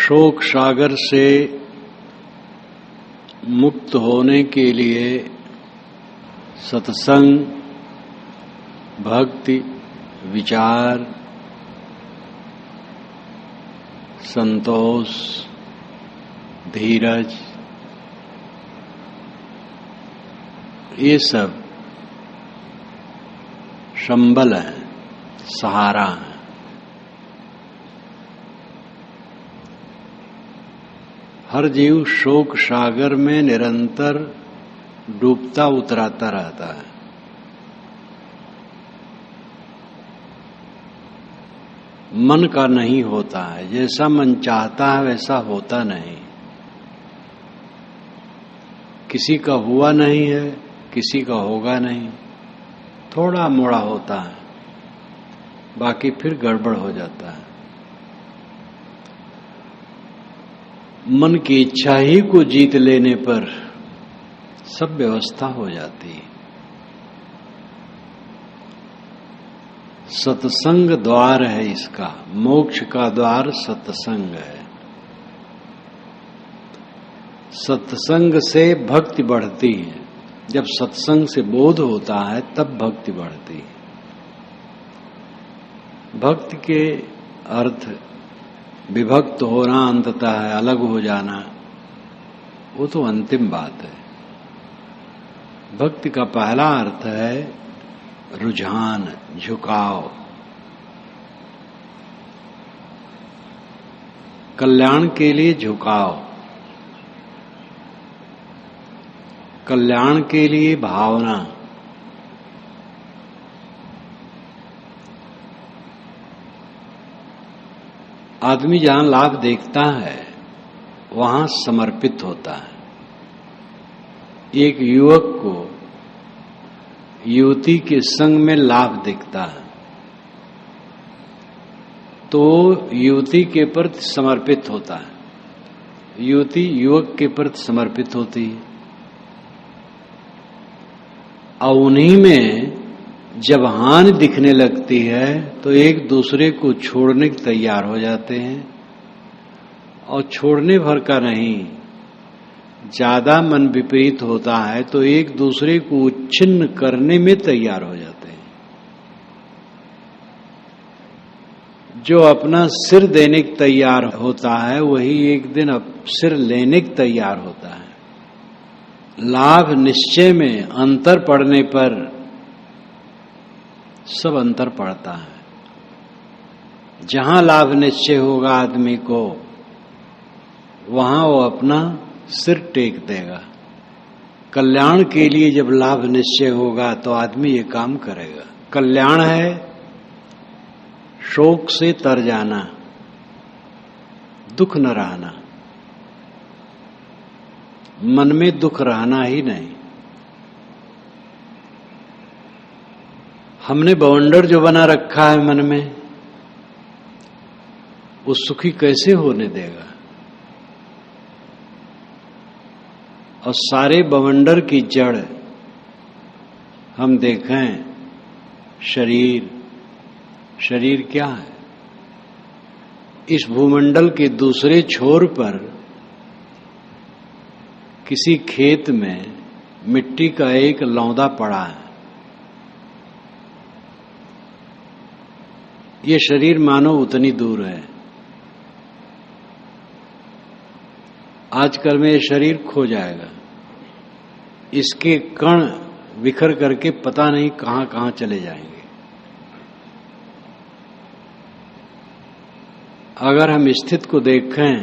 शोक सागर से मुक्त होने के लिए सत्संग, भक्ति, विचार, संतोष, धीरज, ये सब संबल है, सहारा है। हर जीव शोक सागर में निरंतर डूबता उतराता रहता है। मन का नहीं होता है, जैसा मन चाहता है वैसा होता नहीं। किसी का हुआ नहीं है, किसी का होगा नहीं, थोड़ा मोड़ा होता है, बाकी फिर गड़बड़ हो जाता है। मन की इच्छा ही को जीत लेने पर सब व्यवस्था हो जाती है। सत्संग द्वार है इसका, मोक्ष का द्वार सत्संग है। सत्संग से भक्ति बढ़ती है। जब सत्संग से बोध होता है तब भक्ति बढ़ती है। भक्ति के अर्थ विभक्त होना अंततः है, अलग हो जाना, वो तो अंतिम बात है। भक्ति का पहला अर्थ है रुझान, झुकाव, कल्याण के लिए झुकाव, कल्याण के लिए भावना। आदमी जहां लाभ देखता है वहां समर्पित होता है। एक युवक को युवती के संग में लाभ दिखता है तो युवती के प्रति समर्पित होता है, युवती युवक के प्रति समर्पित होती है। और उन्हीं में जब हानि दिखने लगती है तो एक दूसरे को छोड़ने के तैयार हो जाते हैं। और छोड़ने भर का नहीं, ज्यादा मन विपरीत होता है तो एक दूसरे को उच्छिन्न करने में तैयार हो जाते हैं। जो अपना सिर देने के तैयार होता है वही एक दिन अब सिर लेने के तैयार होता है। लाभ निश्चय में अंतर पड़ने पर सब अंतर पड़ता है। जहां लाभ निश्चय होगा आदमी को वहां वो अपना सिर टेक देगा। कल्याण के लिए जब लाभ निश्चय होगा तो आदमी ये काम करेगा। कल्याण है शोक से तर जाना, दुख न रहना, मन में दुख रहना ही नहीं। हमने बवंडर जो बना रखा है मन में, वो सुखी कैसे होने देगा? और सारे बवंडर की जड़ हम देखें, शरीर। शरीर क्या है? इस भूमंडल के दूसरे छोर पर किसी खेत में मिट्टी का एक लौंदा पड़ा है। ये शरीर मानो उतनी दूर है। आजकल में ये शरीर खो जाएगा। इसके कण बिखर करके पता नहीं कहां कहां चले जाएंगे। अगर हम स्थिति को देखें,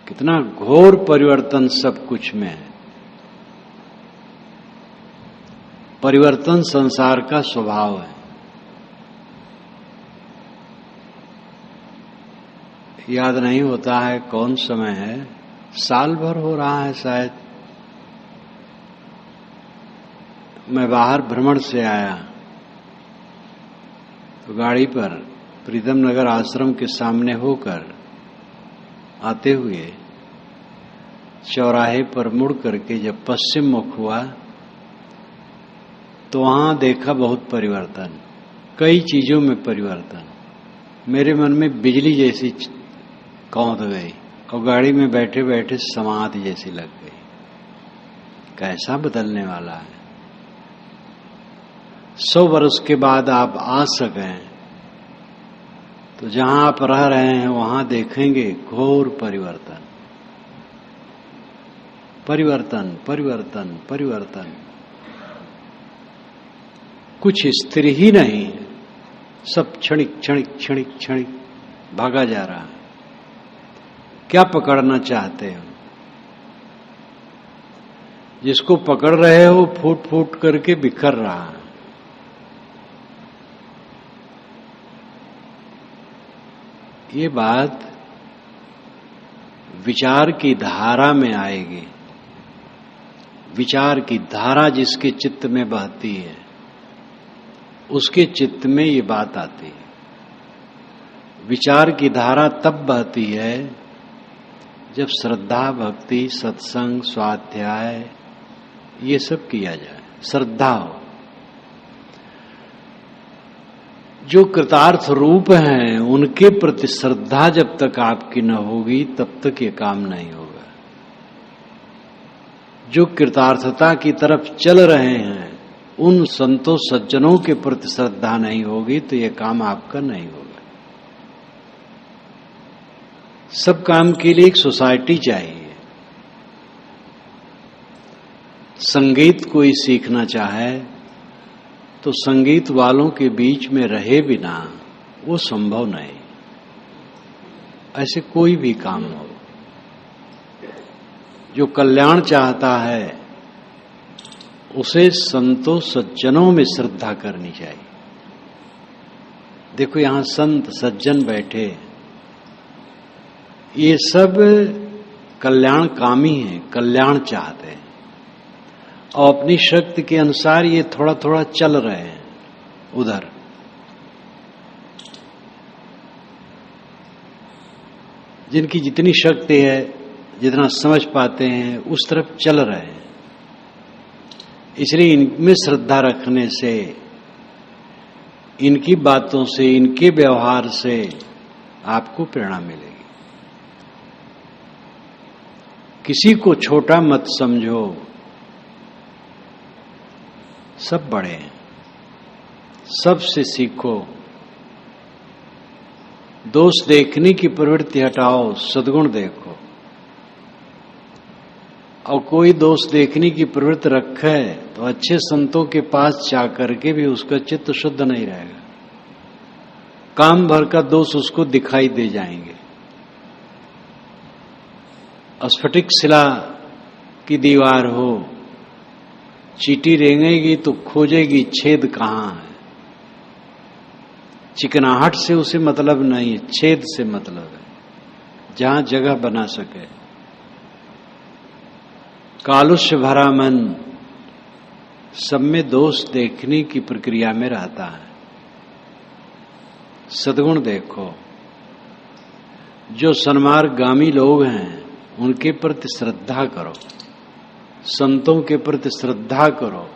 कितना घोर परिवर्तन सब कुछ में है। परिवर्तन संसार का स्वभाव है। याद नहीं होता है कौन समय है, साल भर हो रहा है शायद, मैं बाहर भ्रमण से आया तो गाड़ी पर प्रीतम नगर आश्रम के सामने होकर आते हुए चौराहे पर मुड़ करके जब पश्चिम मुख हुआ तो वहां देखा बहुत परिवर्तन, कई चीजों में परिवर्तन। मेरे मन में बिजली जैसी कौंध गई और गाड़ी में बैठे बैठे समाधि जैसी लग गई। कैसा बदलने वाला है। 100 वर्ष के बाद आप आ सकें तो जहां आप रह रहे हैं वहां देखेंगे घोर परिवर्तन, परिवर्तन, परिवर्तन, परिवर्तन। कुछ स्थिर ही नहीं, सब क्षणिक क्षणिक क्षणिक क्षणिक भागा जा रहा है। क्या पकड़ना चाहते हो? जिसको पकड़ रहे हो फूट फूट करके बिखर रहा है। ये बात विचार की धारा में आएगी। विचार की धारा जिसके चित्त में बहती है उसके चित्त में ये बात आती है। विचार की धारा तब बहती है जब श्रद्धा, भक्ति, सत्संग, स्वाध्याय ये सब किया जाए। श्रद्धा हो। जो कृतार्थ रूप हैं उनके प्रति श्रद्धा जब तक आपकी न होगी तब तक ये काम नहीं होगा। जो कृतार्थता की तरफ चल रहे हैं उन संतों सज्जनों के प्रति श्रद्धा नहीं होगी तो ये काम आपका नहीं होगा। सब काम के लिए एक सोसाइटी चाहिए। संगीत कोई सीखना चाहे तो संगीत वालों के बीच में रहे बिना वो संभव नहीं। ऐसे कोई भी काम हो। जो कल्याण चाहता है उसे संतों सज्जनों में श्रद्धा करनी चाहिए। देखो यहां संत सज्जन बैठे, ये सब कल्याणकामी हैं, कल्याण चाहते हैं और अपनी शक्ति के अनुसार ये थोड़ा थोड़ा चल रहे हैं उधर। जिनकी जितनी शक्ति है, जितना समझ पाते हैं उस तरफ चल रहे हैं। इसलिए इनमें श्रद्धा रखने से, इनकी बातों से, इनके व्यवहार से आपको प्रेरणा मिलेगी। किसी को छोटा मत समझो, सब बड़े हैं। सबसे सीखो। दोष देखने की प्रवृत्ति हटाओ, सद्गुण देखो। और कोई दोष देखने की प्रवृत्ति रखे तो अच्छे संतों के पास जाकर के भी उसका चित्त शुद्ध नहीं रहेगा। काम भर का दोष उसको दिखाई दे जाएंगे। स्फटिक शिला की दीवार हो, चींटी रेंगेगी तो खोजेगी छेद कहां है। चिकनाहट से उसे मतलब नहीं, छेद से मतलब है, जहां जगह बना सके। कालुष्य भरा मन सब में दोष देखने की प्रक्रिया में रहता है। सद्गुण देखो। जो सन्मार्गगामी लोग हैं उनके प्रति श्रद्धा करो, संतों के प्रति श्रद्धा करो।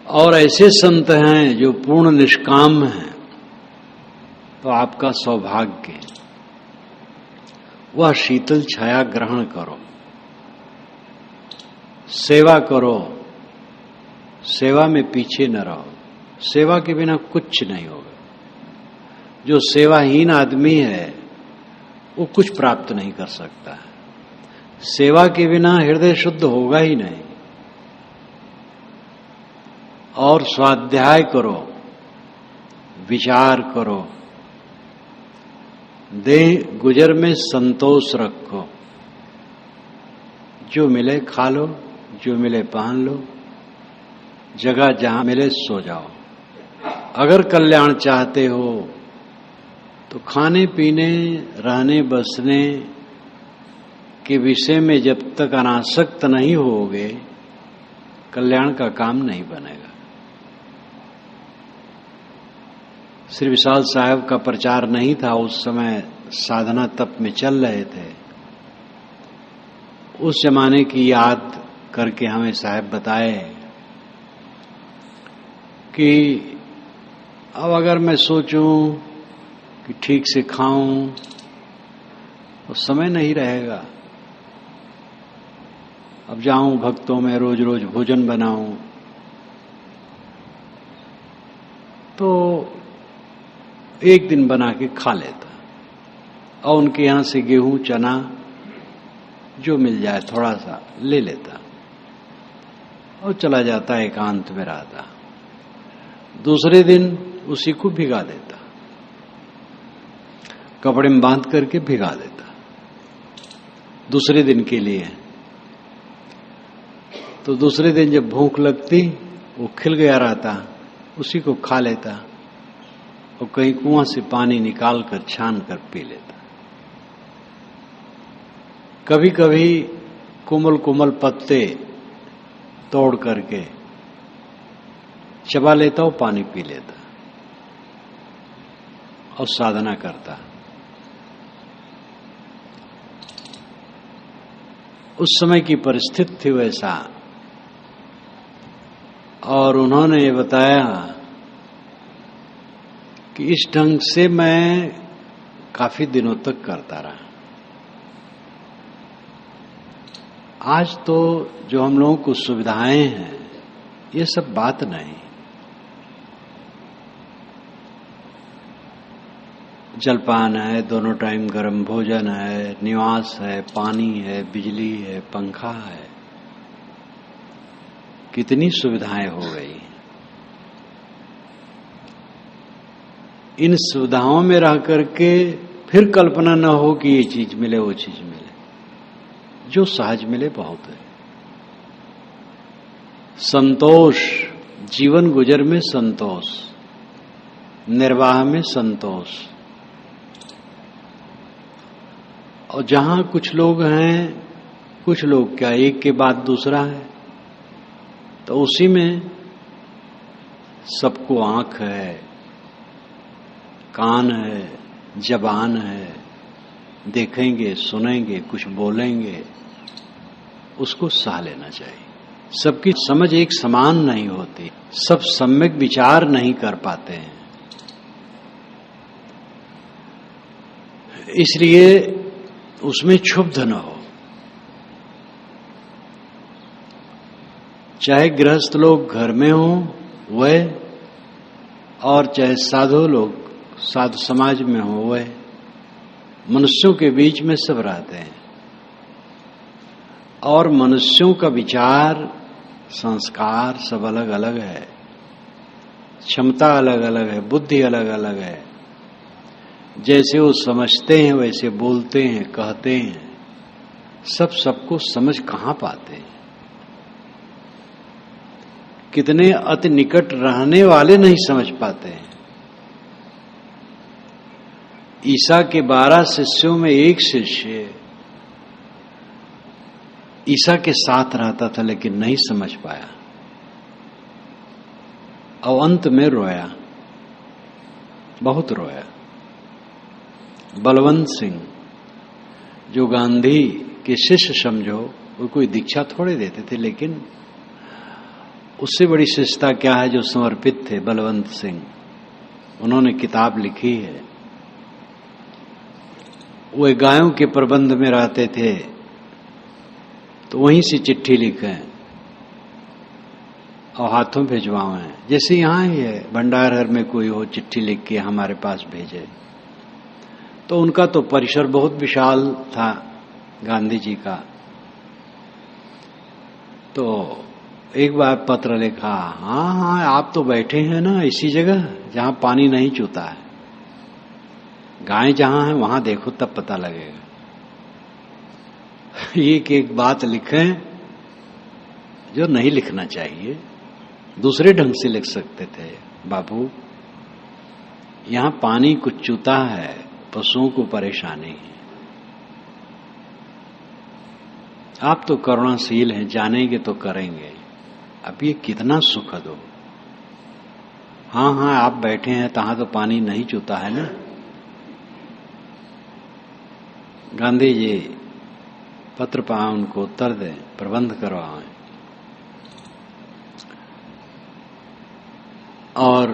और ऐसे संत हैं जो पूर्ण निष्काम हैं तो आपका सौभाग्य। वह शीतल छाया ग्रहण करो, सेवा करो, सेवा में पीछे न रहो। सेवा के बिना कुछ नहीं होगा। जो सेवाहीन आदमी है वो कुछ प्राप्त नहीं कर सकता है। सेवा के बिना हृदय शुद्ध होगा ही नहीं। और स्वाध्याय करो, विचार करो, देह गुजर में संतोष रखो। जो मिले खा लो, जो मिले पहन लो, जगह जहां मिले सो जाओ। अगर कल्याण चाहते हो तो खाने पीने, रहने बसने के विषय में जब तक अनासक्त नहीं होगे कल्याण का काम नहीं बनेगा। श्री विशाल साहब का प्रचार नहीं था, उस समय साधना तप में चल रहे थे। उस जमाने की याद करके हमें साहब बताए कि अब अगर मैं सोचूं कि ठीक से खाऊं, तो समय नहीं रहेगा। अब जाऊं भक्तों में रोज रोज भोजन बनाऊं, तो एक दिन बना के खा लेता, और उनके यहां से गेहूं चना जो मिल जाए थोड़ा सा ले लेता और चला जाता, एकांत में रहता। दूसरे दिन उसी को भिगा देता, कपड़े में बांध करके भिगा देता दूसरे दिन के लिए। तो दूसरे दिन जब भूख लगती, वो खिल गया रहता, उसी को खा लेता और कहीं कुआं से पानी निकाल कर छान कर पी लेता। कभी कभी कोमल कोमल पत्ते तोड़ करके चबा लेता और पानी पी लेता और साधना करता। उस समय की परिस्थिति थी वैसा, और उन्होंने ये बताया कि इस ढंग से मैं काफी दिनों तक करता रहा। आज तो जो हम लोगों को सुविधाएं हैं, ये सब बात नहीं। जलपान है, दोनों टाइम गर्म भोजन है, निवास है, पानी है, बिजली है, पंखा है, कितनी सुविधाएं हो गई। इन सुविधाओं में रह करके फिर कल्पना न हो कि ये चीज मिले वो चीज मिले, जो सहज मिले बहुत है। संतोष, जीवन गुजर में संतोष, निर्वाह में संतोष। और जहां कुछ लोग हैं, कुछ लोग क्या एक के बाद दूसरा है, तो उसी में सबको आंख है, कान है, जबान है, देखेंगे, सुनेंगे, कुछ बोलेंगे, उसको सह लेना चाहिए। सबकी समझ एक समान नहीं होती, सब सम्यक विचार नहीं कर पाते हैं। इसलिए उसमें क्षुब्ध न हो। चाहे गृहस्थ लोग घर में हो वह, और चाहे साधु लोग साधु समाज में हो वह, मनुष्यों के बीच में सब रहते हैं। और मनुष्यों का विचार, संस्कार सब अलग अलग है, क्षमता अलग अलग है, बुद्धि अलग अलग है। जैसे वो समझते हैं वैसे बोलते हैं, कहते हैं, सब सबको समझ कहां पाते हैं। कितने अति निकट रहने वाले नहीं समझ पाते हैं। ईसा के 12 शिष्यों में एक शिष्य ईसा के साथ रहता था, लेकिन नहीं समझ पाया और अंत में रोया, बहुत रोया। बलवंत सिंह, जो गांधी के शिष्य समझो, वो कोई दीक्षा थोड़े देते थे, लेकिन उससे बड़ी शिष्यता क्या है जो समर्पित थे। बलवंत सिंह, उन्होंने किताब लिखी है। वो गायों के प्रबंध में रहते थे, तो वहीं से चिट्ठी लिखे और हाथों भिजवाएं। जैसे यहाँ ही है, भंडारहर में कोई हो, चिट्ठी लिख के हमारे पास भेजे। तो उनका तो परिसर बहुत विशाल था गांधी जी का। तो एक बार पत्र लिखा, हाँ आप तो बैठे हैं ना इसी जगह जहां पानी नहीं चूता है, गायें जहां हैं वहां देखो तब पता लगेगा। एक बात लिखें जो नहीं लिखना चाहिए, दूसरे ढंग से लिख सकते थे। बाबू, यहां पानी कुछ चूता है, पशुओं को परेशानी है। आप तो करुणाशील हैं, जानेंगे तो करेंगे। अब ये कितना सुखद हो। हाँ आप बैठे हैं तहां तो पानी नहीं चूता है ना। गांधी जी पत्र पाए, उनको उत्तर दें, प्रबंध करवाएं। और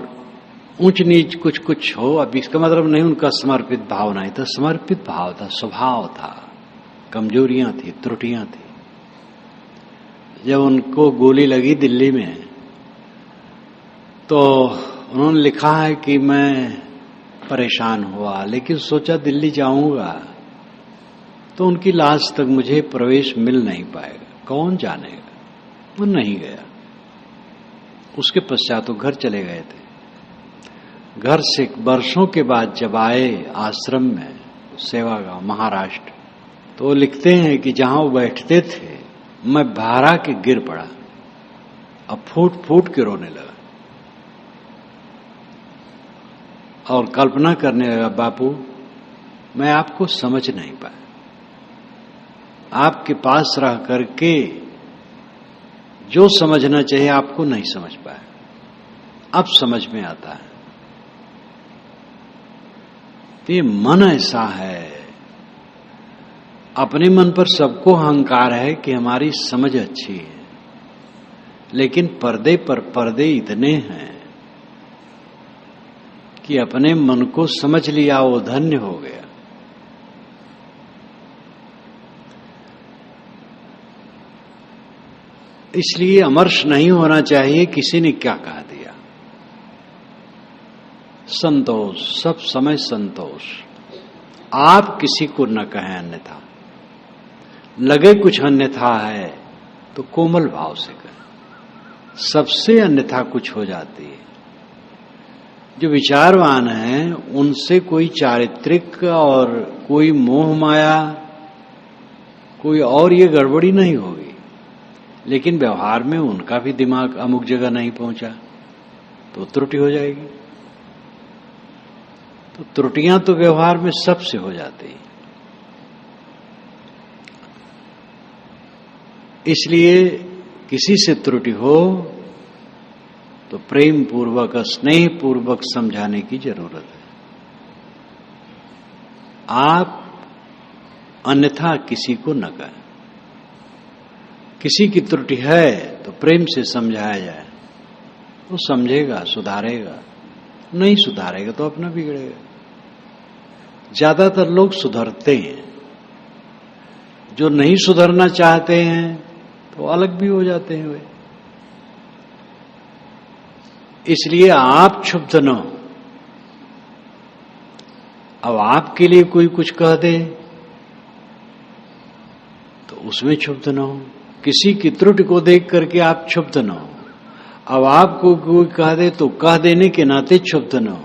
ऊंच नीच कुछ कुछ हो, अब इसका मतलब नहीं उनका समर्पित भाव नहीं था, समर्पित भाव था, स्वभाव था, कमजोरियां थी, त्रुटियां थी। जब उनको गोली लगी दिल्ली में तो उन्होंने लिखा है कि मैं परेशान हुआ, लेकिन सोचा दिल्ली जाऊंगा तो उनकी लाश तक मुझे प्रवेश मिल नहीं पाएगा, कौन जानेगा। वो नहीं गया। उसके पश्चात वो घर चले गए थे। घर से वर्षों के बाद जब आए आश्रम में सेवागांव महाराष्ट्र, तो वो लिखते हैं कि जहां वो बैठते थे मैं भारा के गिर पड़ा, अब फूट फूट के रोने लगा और कल्पना करने लगा, बापू मैं आपको समझ नहीं पाया, आपके पास रह करके जो समझना चाहिए आपको नहीं समझ पाया, अब समझ में आता है। तो ये मन ऐसा है, अपने मन पर सबको अहंकार है कि हमारी समझ अच्छी है, लेकिन पर्दे पर पर्दे इतने हैं कि अपने मन को समझ लिया वो धन्य हो गया। इसलिए अमर्ष नहीं होना चाहिए किसी ने क्या कहा दिया। संतोष, सब समय संतोष। आप किसी को न कहें अन्यथा, लगे कुछ अन्यथा है तो कोमल भाव से कहें, सबसे अन्यथा कुछ हो जाती है। जो विचारवान हैं उनसे कोई चारित्रिक और कोई मोह माया कोई और ये गड़बड़ी नहीं होगी, लेकिन व्यवहार में उनका भी दिमाग अमुक जगह नहीं पहुंचा तो त्रुटि हो जाएगी। तो त्रुटियां तो व्यवहार में सबसे हो जाती हैं। इसलिए किसी से त्रुटि हो तो प्रेम पूर्वक स्नेह पूर्वक समझाने की जरूरत है। आप अन्यथा किसी को न कहें। किसी की त्रुटि है तो प्रेम से समझाया जाए, वो समझेगा, सुधारेगा। नहीं सुधारेगा तो अपना बिगड़ेगा। ज्यादातर लोग सुधरते हैं, जो नहीं सुधरना चाहते हैं तो अलग भी हो जाते हैं वे। इसलिए आप क्षुब्ध न हो। अब आपके लिए कोई कुछ कह दे तो उसमें क्षुब्ध न हो। किसी की त्रुटि को देख करके आप क्षुब्ध न हो। अब आपको कोई कह दे तो कह देने के नाते क्षुब्ध न हो।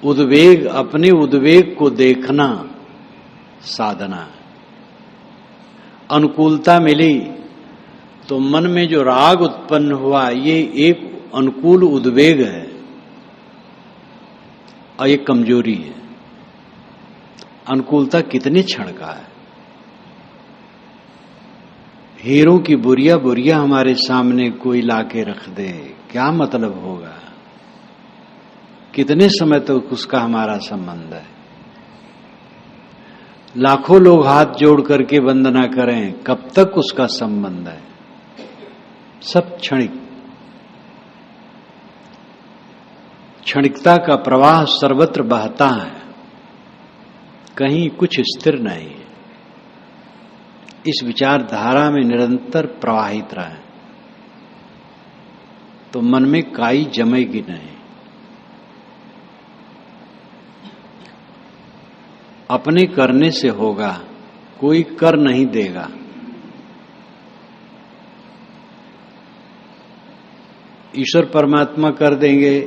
उद्वेग, अपने उद्वेग को देखना साधना है। अनुकूलता मिली तो मन में जो राग उत्पन्न हुआ ये एक अनुकूल उद्वेग है और ये कमजोरी है। अनुकूलता कितने क्षण का है। हीरों की बुरिया बुरिया हमारे सामने कोई लाके रख दे, क्या मतलब होगा। कितने समय तक उसका हमारा संबंध है। लाखों लोग हाथ जोड़ करके वंदना करें, कब तक उसका संबंध है। सब क्षणिक। क्षणिकता का प्रवाह सर्वत्र बहता है, कहीं कुछ स्थिर नहीं है। इस विचारधारा में निरंतर प्रवाहित रहे तो मन में काई जमेगी नहीं। अपने करने से होगा, कोई कर नहीं देगा। ईश्वर परमात्मा कर देंगे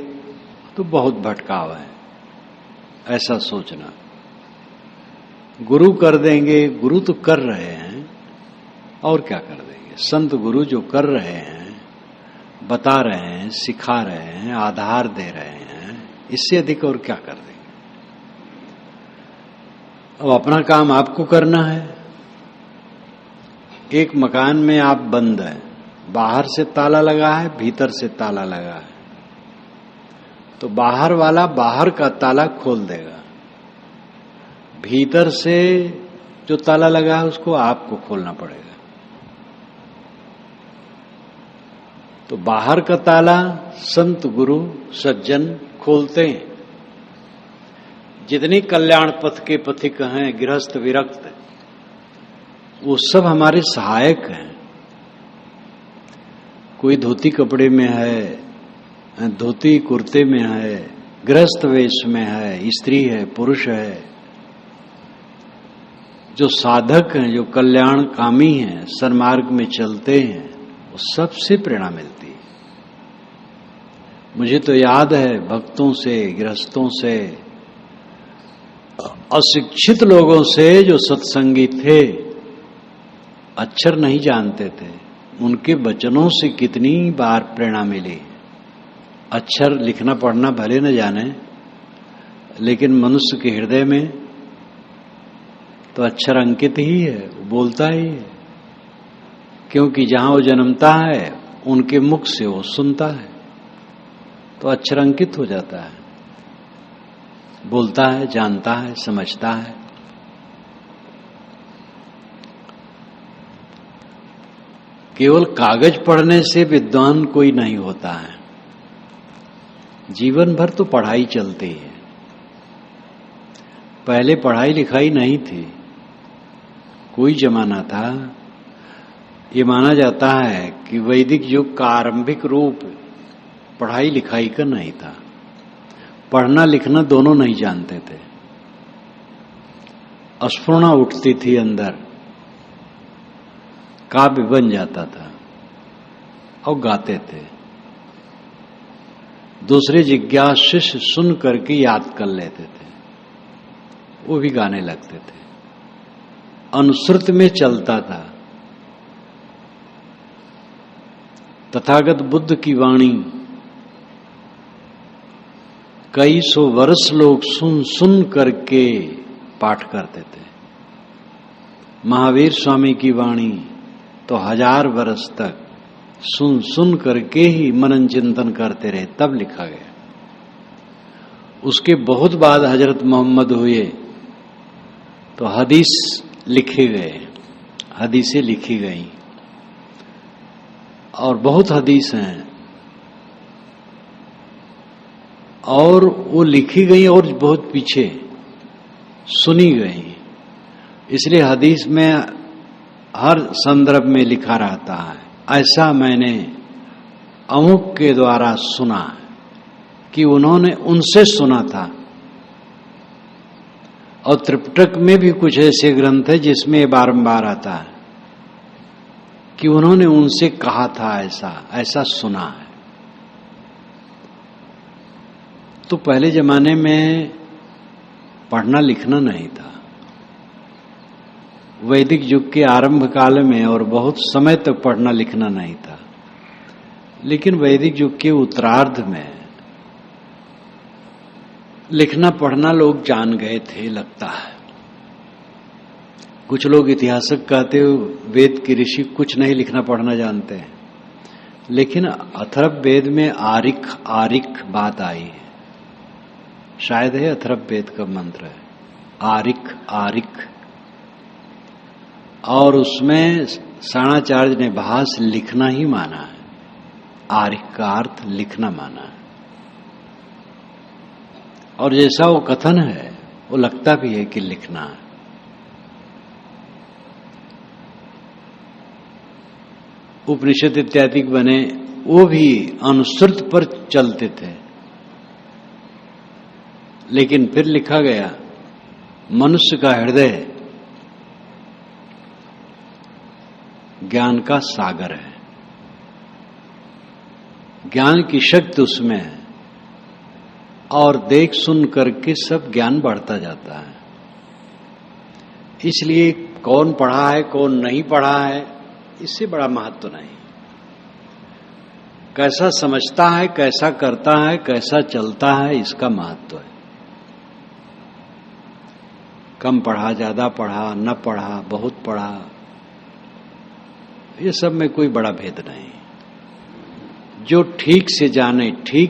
तो बहुत भटकाव है ऐसा सोचना। गुरु कर देंगे, गुरु तो कर रहे हैं और क्या कर देंगे। संत गुरु जो कर रहे हैं, बता रहे हैं, सिखा रहे हैं, आधार दे रहे हैं, इससे अधिक और क्या कर देंगे। अब अपना काम आपको करना है। एक मकान में आप बंद है, बाहर से ताला लगा है, भीतर से ताला लगा है, तो बाहर वाला बाहर का ताला खोल देगा, भीतर से जो ताला लगा है उसको आपको खोलना पड़ेगा। तो बाहर का ताला संत गुरु सज्जन खोलते हैं। जितने कल्याण पथ के पथिक हैं, गृहस्थ विरक्त, वो सब हमारे सहायक हैं। कोई धोती कपड़े में है, धोती कुर्ते में है, गृहस्थ वेश में है, स्त्री है, पुरुष है, जो साधक हैं, जो कल्याण कामी हैं, सन्मार्ग में चलते हैं, वो सबसे प्रेरणा मिलती है। मुझे तो याद है भक्तों से, गृहस्थों से, अशिक्षित लोगों से जो सत्संगी थे, अक्षर नहीं जानते थे, उनके वचनों से कितनी बार प्रेरणा मिली। अक्षर लिखना पढ़ना भले न जाने, लेकिन मनुष्य के हृदय में तो अक्षर अंकित ही है, वो बोलता ही है, क्योंकि जहां वो जन्मता है उनके मुख से वो सुनता है, तो अक्षर अंकित हो जाता है, बोलता है, जानता है, समझता है। केवल कागज पढ़ने से विद्वान कोई नहीं होता है, जीवन भर तो पढ़ाई चलती है। पहले पढ़ाई लिखाई नहीं थी, कोई जमाना था, ये माना जाता है कि वैदिक युग का आरंभिक रूप पढ़ाई लिखाई का नहीं था। पढ़ना लिखना दोनों नहीं जानते थे, अस्फुरना उठती थी अंदर, काव्य बन जाता था और गाते थे। दूसरे जिज्ञासु शिष्य सुन करके याद कर लेते थे, वो भी गाने लगते थे। अनुश्रुत में चलता था। तथागत बुद्ध की वाणी कई सौ वर्ष लोग सुन सुन करके पाठ करते थे। महावीर स्वामी की वाणी तो 1000 वर्ष तक सुन सुन करके ही मनन चिंतन करते रहे, तब लिखा गया। उसके बहुत बाद हजरत मोहम्मद हुए तो हदीस लिखे गए, हदीसें लिखी गई, और बहुत हदीस हैं, और वो लिखी गई और बहुत पीछे सुनी गई। इसलिए हदीस में हर संदर्भ में लिखा रहता है, ऐसा मैंने अमुक के द्वारा सुना, कि उन्होंने उनसे सुना था। और त्रिपिटक में भी कुछ ऐसे ग्रंथ है जिसमें बारंबार आता है कि उन्होंने उनसे कहा था, ऐसा ऐसा सुना है। तो पहले जमाने में पढ़ना लिखना नहीं था। वैदिक युग के आरंभ काल में और बहुत समय तक पढ़ना लिखना नहीं था, लेकिन वैदिक युग के उत्तरार्ध में लिखना पढ़ना लोग जान गए थे, लगता है। कुछ लोग इतिहासक कहते हो वेद के ऋषि कुछ नहीं लिखना पढ़ना जानते हैं, लेकिन अथर्व वेद में आरिक आरिक बात आई है, शायद है अथर्व वेद का मंत्र है, आरिक आरिक। और उसमें साणाचार्य ने भाष लिखना ही माना है, आरिक का अर्थ लिखना माना है। और जैसा वो कथन है वो लगता भी है कि लिखना है। उपनिषद इत्यादि बने, वो भी अनुश्रुत पर चलते थे, लेकिन फिर लिखा गया मनुष्य का हृदय ज्ञान का सागर है, ज्ञान की शक्ति उसमें है, और देख सुन करके सब ज्ञान बढ़ता जाता है। इसलिए कौन पढ़ा है कौन नहीं पढ़ा है इससे बड़ा महत्व नहीं, कैसा समझता है, कैसा करता है, कैसा चलता है, इसका महत्व है। कम पढ़ा, ज्यादा पढ़ा, न पढ़ा, बहुत पढ़ा, ये सब में कोई बड़ा भेद नहीं। जो ठीक से जाने, ठीक